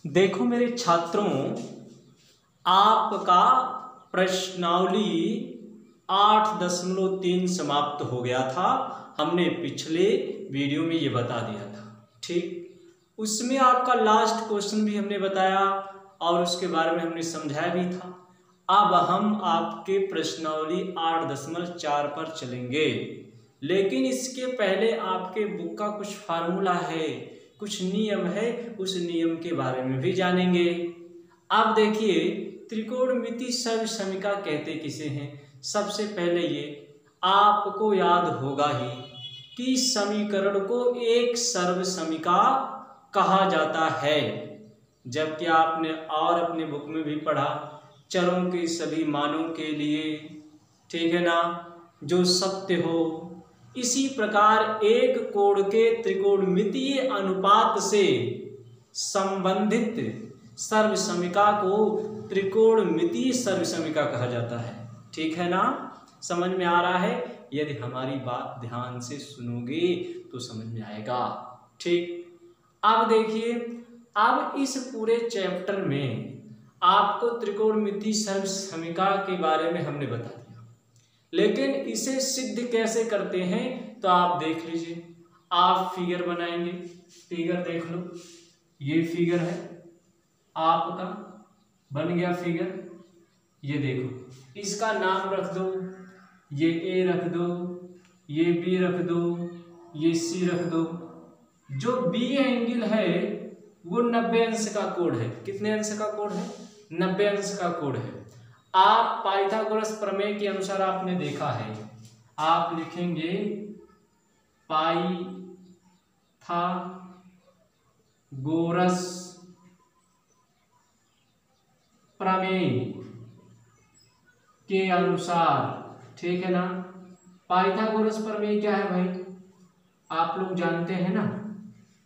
देखो मेरे छात्रों, आपका प्रश्नावली 8.3 समाप्त हो गया था। हमने पिछले वीडियो में ये बता दिया था, ठीक। उसमें आपका लास्ट क्वेश्चन भी हमने बताया और उसके बारे में हमने समझाया भी था। अब हम आपके प्रश्नावली 8.4 पर चलेंगे, लेकिन इसके पहले आपके बुक का कुछ फार्मूला है, कुछ नियम है, उस नियम के बारे में भी जानेंगे। अब देखिए, त्रिकोणमिति सर्वसमीका कहते किसे हैं। सबसे पहले ये आपको याद होगा ही कि समीकरण को एक सर्वसमीका कहा जाता है, जबकि आपने और अपने बुक में भी पढ़ा चरों के सभी मानों के लिए, ठीक है ना, जो सत्य हो। इसी प्रकार एक कोण के त्रिकोणमितीय अनुपात से संबंधित सर्वसमीका को त्रिकोणमितीय सर्वसमीका कहा जाता है, ठीक है ना। समझ में आ रहा है? यदि हमारी बात ध्यान से सुनोगे तो समझ में आएगा, ठीक। अब देखिए, अब इस पूरे चैप्टर में आपको त्रिकोणमितीय सर्वसमीका के बारे में हमने बता दिया, लेकिन इसे सिद्ध कैसे करते हैं तो आप देख लीजिए। आप फिगर बनाएंगे, फिगर देख लो, ये फिगर है आपका, बन गया फिगर। ये देखो, इसका नाम रख दो, ये ए रख दो, ये बी रख दो, ये सी रख दो। जो बी एंगल है वो 90 अंश का कोण है। कितने अंश का कोण है? 90 अंश का कोण है। आप पाइथागोरस प्रमेय के अनुसार आपने देखा है, आप लिखेंगे पाइथागोरस प्रमेय के अनुसार, ठीक है ना। पाइथागोरस प्रमेय क्या है भाई? आप लोग जानते हैं ना,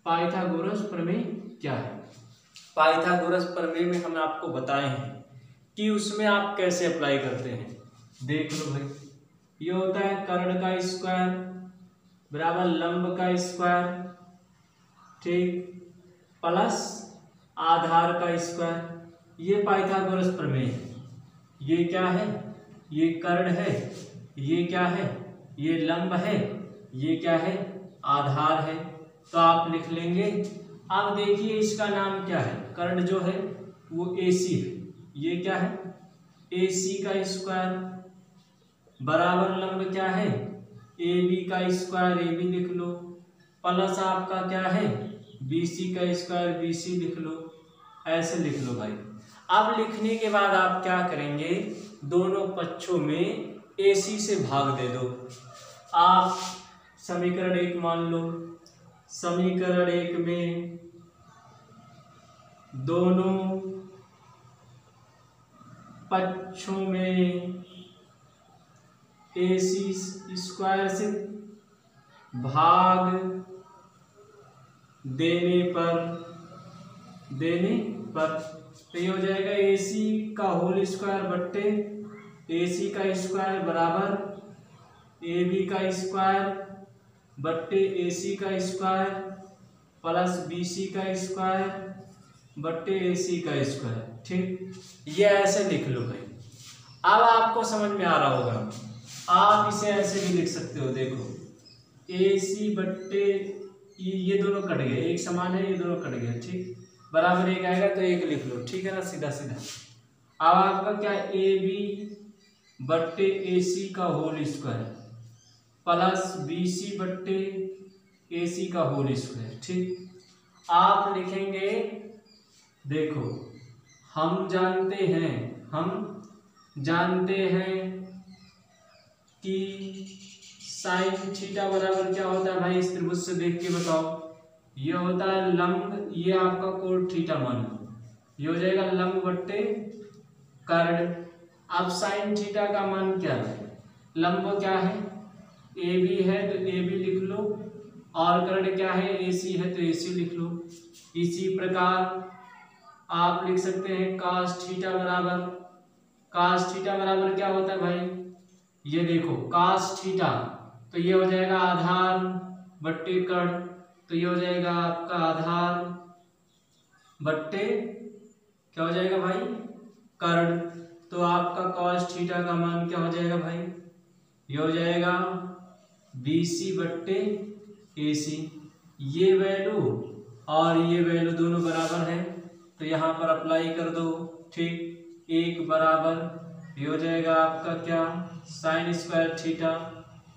पाइथागोरस प्रमेय क्या है। पाइथागोरस प्रमेय में हम आपको बताए हैं कि उसमें आप कैसे अप्लाई करते हैं। देख लो भाई, ये होता है कर्ण का स्क्वायर बराबर लंब का स्क्वायर, ठीक, प्लस आधार का स्क्वायर। ये पाइथागोरस प्रमेय है। ये क्या है? ये कर्ण है। ये क्या है? ये लंब है। ये क्या है? आधार है। तो आप लिख लेंगे। अब देखिए, इसका नाम क्या है? कर्ण जो है वो AC है। ये क्या है? AC का स्क्वायर बराबर लंब क्या है? AB का स्क्वायर, AB लिख लो, प्लस आपका क्या है? BC का स्क्वायर, BC लिख लो। ऐसे लिख लो भाई। अब लिखने के बाद आप क्या करेंगे? दोनों पक्षों में AC से भाग दे दो। आप समीकरण 1 मान लो, समीकरण 1 में दोनों पक्षों में AC स्क्वायर से भाग देने पर तो ये हो जाएगा AC का होल स्क्वायर बट्टे AC का स्क्वायर बराबर AB का स्क्वायर बट्टे AC का स्क्वायर प्लस BC का स्क्वायर बट्टे AC का स्क्वायर, ठीक। ये ऐसे लिख लो भाई। अब आपको समझ में आ रहा होगा, आप इसे ऐसे भी लिख सकते हो। देखो, AC बट्टे ये दोनों कट गए, एक समान है, ये दोनों कट गए, ठीक, बराबर एक आएगा तो एक लिख लो, ठीक है ना, सीधा सीधा। अब आपका क्या? AB बट्टे AC का होल स्क्वायर प्लस BC बट्टे AC का होल स्क्वायर, ठीक। आप लिखेंगे, देखो, हम जानते हैं कि साइन थीटा बराबर क्या होता है भाई? इस त्रिभुज से देख के बताओ। ये होता है लंब, ये आपका कोण थीटा मान लो, ये हो जाएगा लंब बट्टे कर्ण। अब साइन थीटा का मान क्या है? लंब क्या है? AB है तो AB लिख लो, और कर्ण क्या है? AC है तो AC लिख लो। इसी प्रकार आप लिख सकते हैं cos थीटा बराबर क्या होता है भाई? ये देखो, cos थीटा तो ये हो जाएगा आधार बट्टे कर्ण, तो ये हो जाएगा आपका आधार बट्टे क्या हो जाएगा भाई, कर्ण। तो आपका cos थीटा का मान क्या हो जाएगा भाई, ये हो जाएगा BC बट्टे AC। ये वैल्यू और ये वैल्यू दोनों बराबर है तो यहाँ पर अप्लाई कर दो। ठीक, एक बराबर ये हो जाएगा आपका क्या, sine square theta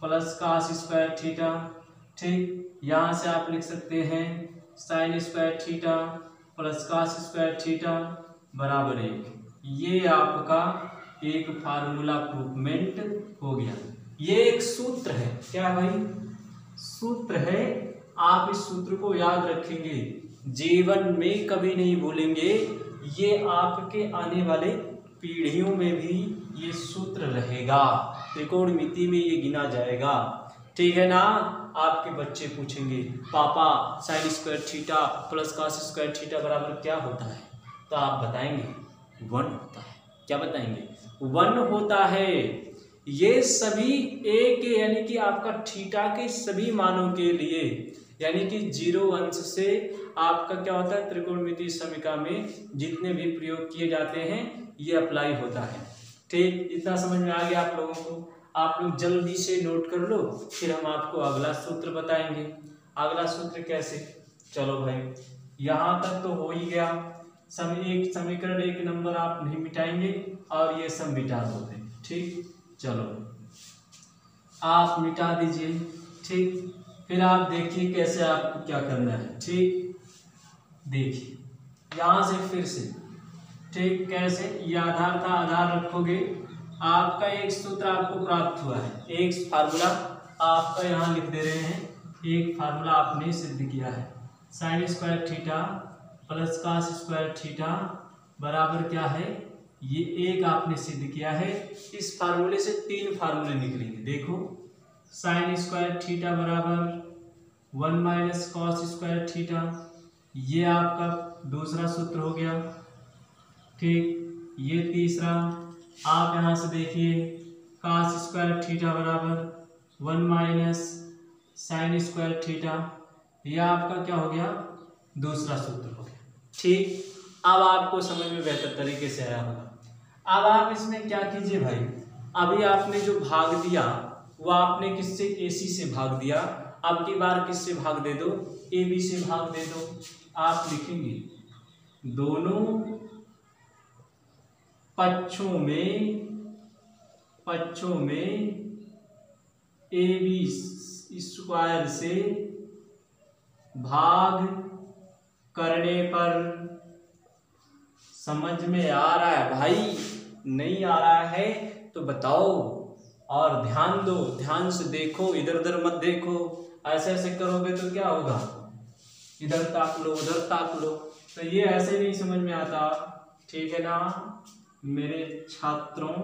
plus cos square theta. ठीक, यहाँ से आप लिख सकते हैं sine square theta plus cos square theta बराबर 1। ये आपका एक फार्मूला प्रूवमेंट हो गया। ये एक सूत्र है, क्या भाई, सूत्र है। आप इस सूत्र को याद रखेंगे, जीवन में कभी नहीं भूलेंगे। ये आपके आने वाले पीढ़ियों में भी ये सूत्र रहेगा, त्रिकोणमिति में ये गिना जाएगा। ठीक है ना। आपके बच्चे पूछेंगे पापा sine square theta plus cos square theta बराबर क्या होता है, तो आप बताएंगे 1 होता है। क्या बताएंगे, 1 होता है। ये सभी ए के यानी कि आपका थीटा के सभी मानों के लिए, यानी कि 0 अंश से आपका क्या होता है, त्रिकोणमितीय समीकरण में जितने भी प्रयोग किए जाते हैं ये अप्लाई होता है। ठीक, इतना समझ में आ गया आप लोगों को। आप लोग जल्दी से नोट कर लो, फिर हम आपको अगला सूत्र बताएंगे। अगला सूत्र कैसे, चलो भाई यहाँ तक तो हो ही गया। एक समीकरण एक नंबर आप नहीं मिटाएंगे और ये सब मिटा दोगे। ठीक, चलो आप मिटा दीजिए। ठीक, फिर आप देखिए कैसे आपको क्या करना है। ठीक, देखिए यहाँ से फिर से, ठीक, कैसे, ये आधार था, आधार रखोगे। आपका एक सूत्र आपको प्राप्त हुआ है, एक फार्मूला आपका यहाँ लिख दे रहे हैं। एक फार्मूला आपने सिद्ध किया है, sine square theta plus cos square theta बराबर क्या है, ये एक आपने सिद्ध किया है। इस फार्मूले से 3 फार्मूले निकलेंगे। देखो, साइन स्क्वायर थीटा बराबर 1 माइनस cos स्क्वायर थीटा, ये आपका दूसरा सूत्र हो गया। ठीक, ये तीसरा आप यहाँ से देखिए cos स्क्वायर थीटा बराबर 1 माइनस साइन स्क्वायर थीटा, यह आपका क्या हो गया, दूसरा सूत्र हो गया। ठीक, अब आपको समझ में बेहतर तरीके से आया होगा। अब आप इसमें क्या कीजिए भाई, अभी आपने जो भाग दिया वो आपने किससे, AC से भाग दिया। अब की बार किससे भाग दे दो, AB से भाग दे दो। आप लिखेंगे दोनों पक्षों में AB स्क्वायर से भाग करने पर, समझ में आ रहा है भाई, नहीं आ रहा है तो बताओ और ध्यान दो, ध्यान से देखो, इधर उधर मत देखो। ऐसे ऐसे करोगे तो क्या होगा, इधर ताक लो उधर ताक लो, तो ये ऐसे नहीं समझ में आता। ठीक है ना मेरे छात्रों,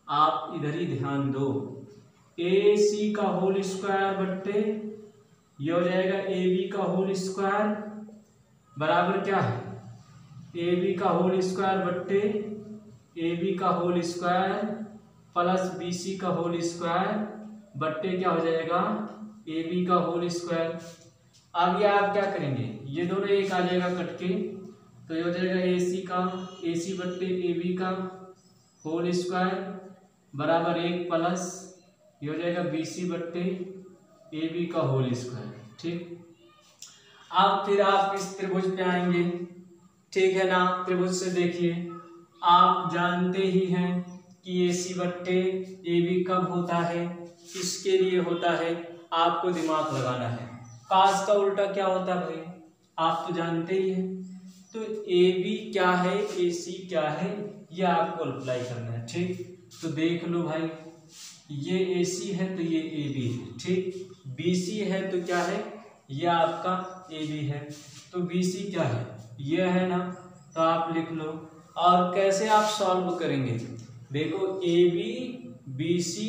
आप इधर ही ध्यान दो। AC का होल स्क्वायर बट्टे ये हो जाएगा AB का होल स्क्वायर बराबर क्या है, AB का होल स्क्वायर बट्टे AB का होल स्क्वायर प्लस BC का होल स्क्वायर बट्टे क्या हो जाएगा, AB का होल स्क्वायर। आगे आप क्या करेंगे, ये दोनों एक आ जाएगा कट के, तो ये हो जाएगा AC बट्टे AB का होल स्क्वायर बराबर 1 प्लस ये हो जाएगा BC बट्टे AB का होल स्क्वायर। ठीक, अब फिर आप इस त्रिभुज पे आएंगे। ठीक है ना, त्रिभुज से देखिए, आप जानते ही हैं कि AC बट्टे AB कब होता है, किसके लिए होता है, आपको दिमाग लगाना है। cos का उल्टा क्या होता है भाई, आप तो जानते ही हैं। तो AB क्या है, AC क्या है, ये आपको अप्लाई करना है। ठीक, तो देख लो भाई, ये AC है तो ये AB है। ठीक, BC है तो क्या है, ये आपका AB है, तो BC क्या है, ये है ना, तो आप लिख लो। और कैसे आप सॉल्व करेंगे, देखो AB BC,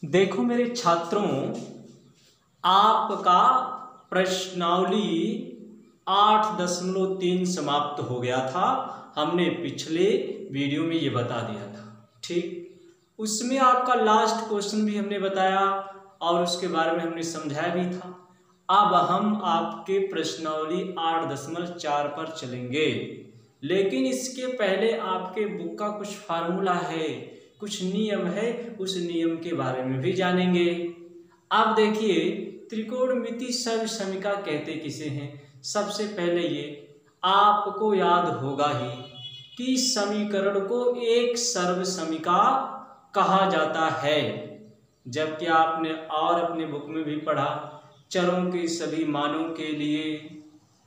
देखो मेरे छात्रों, आपका प्रश्नावली 8.3 समाप्त हो गया था। हमने पिछले वीडियो में ये बता दिया था। ठीक, उसमें आपका लास्ट क्वेश्चन भी हमने बताया और उसके बारे में हमने समझाया भी था। अब हम आपके प्रश्नावली 8.4 पर चलेंगे, लेकिन इसके पहले आपके बुक का कुछ फार्मूला है, कुछ नियम है, उस नियम के बारे में भी जानेंगे। अब देखिए, त्रिकोणमिति सर्वसमिका कहते किसे हैं। सबसे पहले ये आपको याद होगा ही कि समीकरण को एक सर्वसमिका कहा जाता है, जबकि आपने और अपने बुक में भी पढ़ा चरों के सभी मानों के लिए,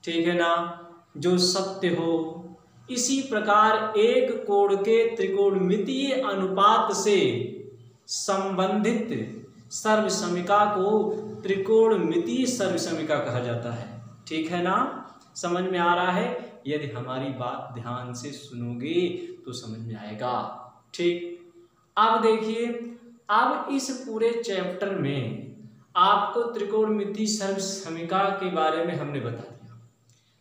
ठीक है ना, जो सत्य हो। इसी प्रकार एक कोण के त्रिकोणमितीय अनुपात से संबंधित सर्वसमिका को त्रिकोणमितीय सर्वसमिका कहा जाता है। ठीक है ना, समझ में आ रहा है? यदि हमारी बात ध्यान से सुनोगे तो समझ में आएगा। ठीक, अब देखिए, अब इस पूरे चैप्टर में आपको त्रिकोणमितीय सर्वसमिका के बारे में हमने बता दिया,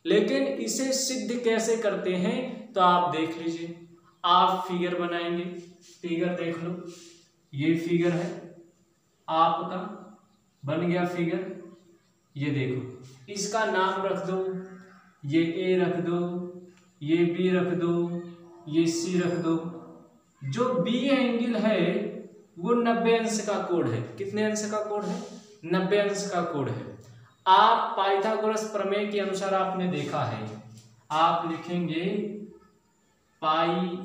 लेकिन इसे सिद्ध कैसे करते हैं तो आप देख लीजिए। आप फिगर बनाएंगे, फिगर देख लो, ये फिगर है आपका, बन गया फिगर। ये देखो, इसका नाम रख दो, ये ए रख दो, ये बी रख दो, ये सी रख दो। जो बी एंगल है वो 90 अंश का कोण है। कितने अंश का कोण है? 90 अंश का कोण है। आप पाइथागोरस प्रमेय के अनुसार आपने देखा है, आप लिखेंगे पाइथागोरस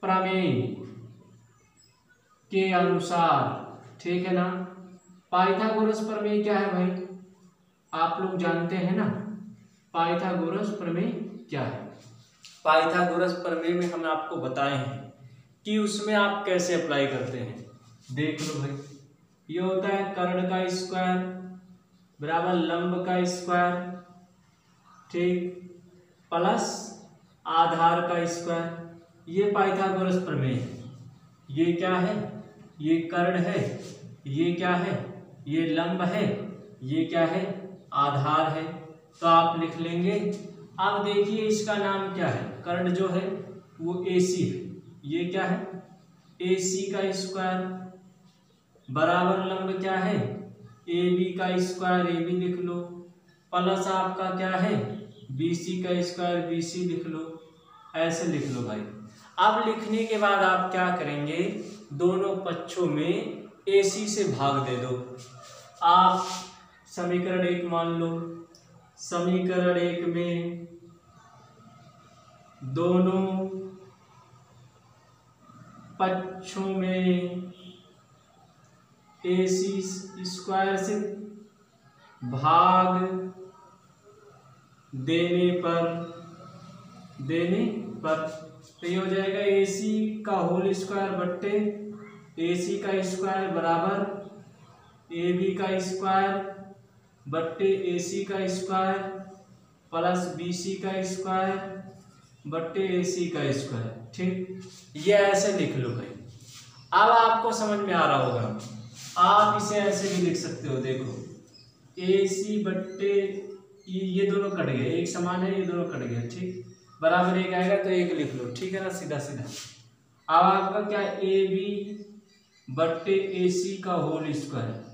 प्रमेय के अनुसार, ठीक है ना। पाइथागोरस प्रमेय क्या है भाई? आप लोग जानते हैं ना पाइथागोरस प्रमेय क्या है। पाइथागोरस प्रमेय में हम आपको बताए हैं कि उसमें आप कैसे अप्लाई करते हैं। देख लो भाई, ये होता है कर्ण का स्क्वायर बराबर लंब का स्क्वायर, ठीक, प्लस आधार का स्क्वायर। ये पाइथागोरस प्रमेय है। ये क्या है? ये कर्ण है, ये क्या है? ये लंब है, ये क्या है? आधार है। तो आप लिख लेंगे। अब देखिए, इसका नाम क्या है? कर्ण जो है वो AC है। ये क्या है? AC का स्क्वायर बराबर लंब क्या है? AB का स्क्वायर, AB लिख लो, प्लस आपका क्या है? BC का स्क्वायर, BC लिख लो। ऐसे लिख लो भाई। अब लिखने के बाद आप क्या करेंगे? दोनों पक्षों में AC से भाग दे दो। आप समीकरण 1 मान लो, समीकरण 1 में दोनों पक्षों में AC स्क्वायर से भाग देने पर तो ये हो जाएगा AC का होल स्क्वायर बट्टे AC का स्क्वायर बराबर AB का स्क्वायर बट्टे AC का स्क्वायर प्लस BC का स्क्वायर बट्टे AC का स्क्वायर। ठीक, ये ऐसे लिख लो भाई। अब आपको समझ में आ रहा होगा, आप इसे ऐसे भी लिख सकते हो। देखो, AC बट्टे ये दोनों कट गए, एक समान है, ये दोनों कट गए, ठीक, बराबर 1 आएगा तो 1 लिख लो। ठीक है ना, सीधा सीधा। अब आपका क्या? AB बट्टे AC का होल स्क्वायर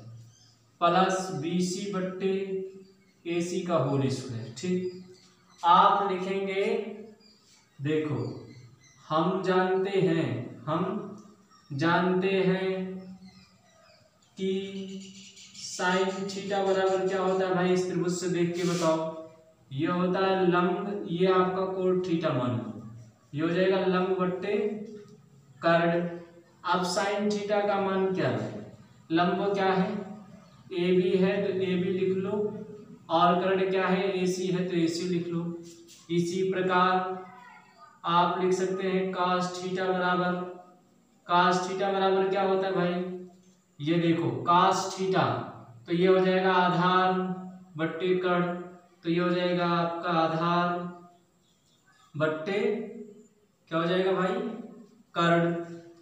प्लस BC बट्टे AC का होल स्क्वायर। ठीक, आप लिखेंगे, देखो, हम जानते हैं कि साइन थीटा बराबर क्या होता है भाई? इस त्रिभुज से देख के बताओ। ये होता है लंब, ये आपका कोण थीटा मान लो, ये हो जाएगा लंब बट्टे कर्ण। अब साइन थीटा का मान क्या है? लंब क्या है? AB है तो AB लिख लो, और कर्ण क्या है? AC है तो AC लिख लो। इसी प्रकार आप लिख सकते हैं cos थीटा बराबर क्या होता है भाई? ये देखो, cos थीटा तो ये हो जाएगा आधार बट्टे कर्ण, तो ये हो जाएगा आपका आधार बट्टे क्या हो जाएगा भाई? कर्ण।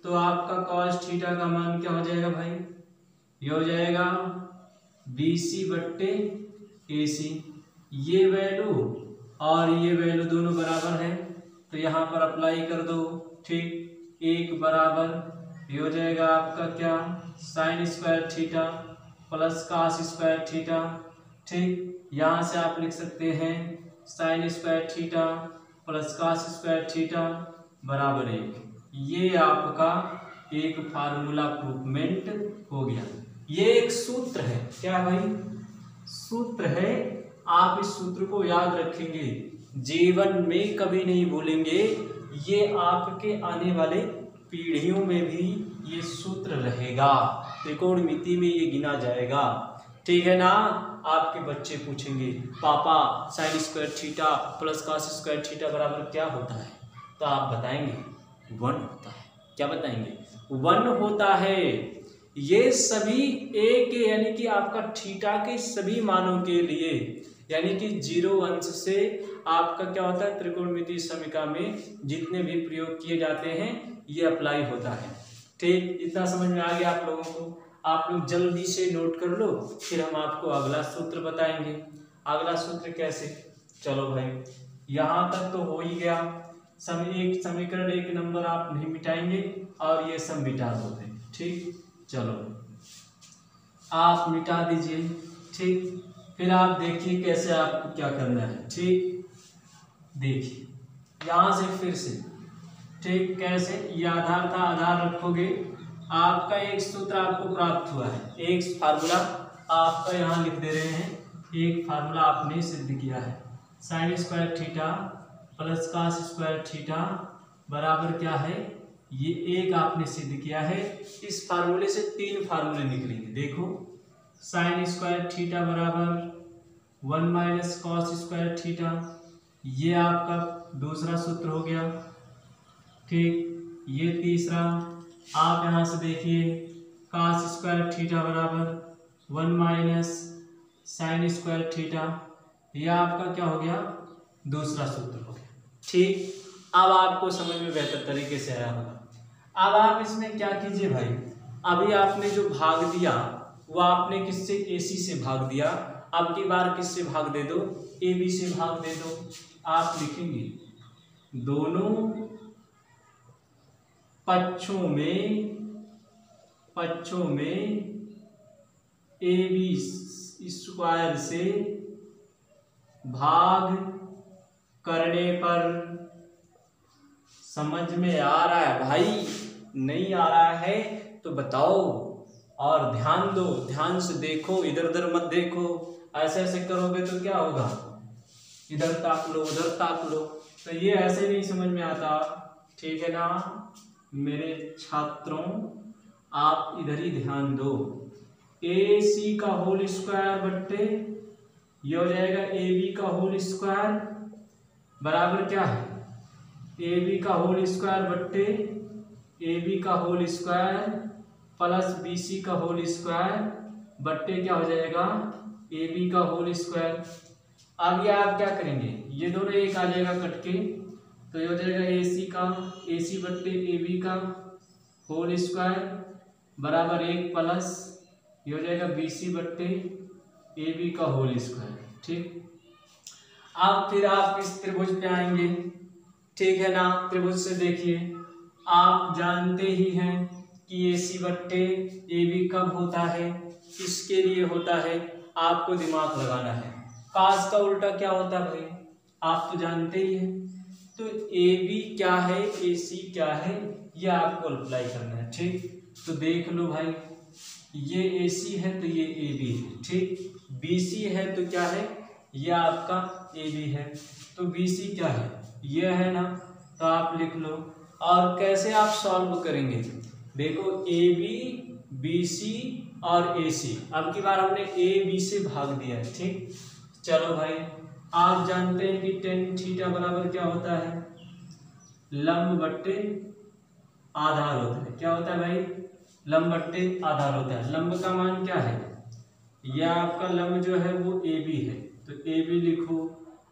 तो आपका cos थीटा का मान क्या हो जाएगा भाई? ये हो जाएगा BC बट्टे AC। ये वैल्यू और ये वैल्यू दोनों बराबर है तो यहाँ पर अप्लाई कर दो। ठीक, 1 बराबर ये हो जाएगा आपका क्या, sine square theta plus cos square theta. ठीक, यहाँ से आप लिख सकते हैं sine square theta plus cos square theta बराबर 1। ये आपका एक फार्मूला प्रूवमेंट हो गया। ये एक सूत्र है, क्या भाई, सूत्र है। आप इस सूत्र को याद रखेंगे, जीवन में कभी नहीं भूलेंगे। ये आपके आने वाले पीढ़ियों में भी ये सूत्र रहेगा, त्रिकोणमिति में ये गिना जाएगा। ठीक है ना। आपके बच्चे पूछेंगे पापा sine square theta plus cos square theta बराबर क्या होता है, तो आप बताएंगे 1 होता है। क्या बताएंगे, 1 होता है। ये सभी ए के यानी कि आपका थीटा के सभी मानों के लिए, यानी कि 0 अंश से आपका क्या होता है, त्रिकोणमितीय समीकरण में जितने भी प्रयोग किए जाते हैं ये अप्लाई होता है। ठीक, इतना समझ में आ गया आप लोगों को। आप लोग जल्दी से नोट कर लो, फिर हम आपको अगला सूत्र बताएंगे। अगला सूत्र कैसे, चलो भाई यहाँ तक तो हो ही गया। एक समीकरण 1 नंबर आप नहीं मिटाएंगे और ये सब मिटा दोगे। ठीक, चलो आप मिटा दीजिए। ठीक, फिर आप देखिए कैसे आपको क्या करना है। ठीक, देखिए यहाँ से फिर से, ठीक, कैसे, ये आधार था, आधार रखोगे, आपका एक सूत्र आपको प्राप्त हुआ है, एक फार्मूला आपका यहाँ लिख दे रहे हैं। एक फार्मूला आपने सिद्ध किया है, sine square theta plus cos square theta बराबर क्या है, ये एक आपने सिद्ध किया है। इस फार्मूले से 3 फार्मूले निकलेंगे। देखो, साइन स्क्वायर थीटा बराबर 1 माइनस कॉस स्क्वायर थीटा, ये आपका दूसरा सूत्र हो गया। ठीक, ये तीसरा। आप यहाँ से देखिए कॉस स्क्वायर थीटा बराबर 1 माइनस साइन स्क्वायर थीटा, यह आपका क्या हो गया, दूसरा सूत्र हो गया। ठीक, अब आपको समझ में बेहतर तरीके से आया होगा। अब आप इसमें क्या कीजिए भाई, अभी आपने जो भाग दिया वो आपने किससे, AC से भाग दिया। अब की बार किससे भाग दे दो, AB से भाग दे दो। आप लिखेंगे दोनों पक्षों में AB स्क्वायर से भाग करने पर, समझ में आ रहा है भाई, नहीं आ रहा है तो बताओ और ध्यान दो, ध्यान से देखो, इधर उधर मत देखो। ऐसे ऐसे करोगे तो क्या होगा, इधर ताक लो उधर ताक लो, तो ये ऐसे नहीं समझ में आता। ठीक है ना मेरे छात्रों, आप इधर ही ध्यान दो। AC का होल स्क्वायर बट्टे ये हो जाएगा AB का होल स्क्वायर बराबर क्या है, AB का होल स्क्वायर बट्टे AB का होल स्क्वायर प्लस BC का होल स्क्वायर बट्टे क्या हो जाएगा, AB का होल स्क्वायर। अब ये आप क्या करेंगे, ये दोनों एक आ जाएगा कट के, तो ये हो जाएगा AC बट्टे AB का होल स्क्वायर बराबर 1 प्लस ये हो जाएगा BC बट्टे AB का होल स्क्वायर। ठीक, अब फिर आप इस त्रिभुज पे आएंगे। ठीक है ना, त्रिभुज से देखिए, आप जानते ही हैं कि AC बट्टे AB कब होता है, किसके लिए होता है, आपको दिमाग लगाना है। काश का उल्टा क्या होता है भाई, आप तो जानते ही हैं। तो AB क्या है, AC क्या है, ये आपको अप्लाई करना है। ठीक, तो देख लो भाई, ये AC है तो ये AB है। ठीक, BC है तो क्या है, ये आपका AB है, तो BC क्या है, ये है ना, तो आप लिख लो। और कैसे आप सॉल्व करेंगे, देखो AB BC और AC, अब की बार हमने AB से भाग दिया है। ठीक, चलो भाई, आप जानते हैं कि tan थीटा बराबर क्या होता है, लंब बट्टे आधार होता है। क्या होता है भाई, लंब बट्टे आधार होता है। लंब का मान क्या है, यह आपका लंब जो है वो AB है, तो AB लिखो,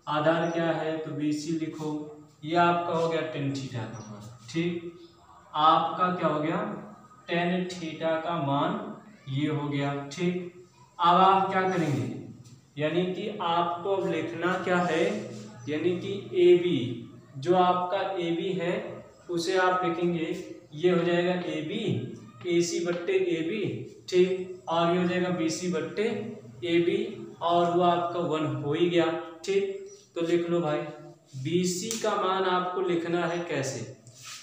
आधार क्या है तो BC लिखो, यह आपका हो गया tan थीटा का मान। ठीक, आपका क्या हो गया, tan थीटा का मान ये हो गया। ठीक, अब आप क्या करेंगे, यानी कि आपको अब लिखना क्या है, यानी कि AB जो आपका AB है उसे आप लिखेंगे ये हो जाएगा ए बी, ए सी बट्टे ए बी, ठीक, और ये हो जाएगा बी सी बट्टे ए बी, और वो आपका 1 हो ही गया, ठीक। तो लिख लो भाई, बी सी का मान आपको लिखना है कैसे,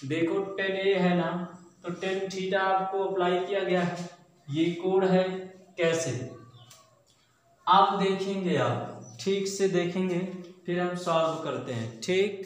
देखो tan ए है ना, तो tan थीटा आपको अप्लाई किया गया है, ये कोण है, कैसे आप देखेंगे, आप ठीक से देखेंगे, फिर हम सॉल्व करते हैं, ठीक।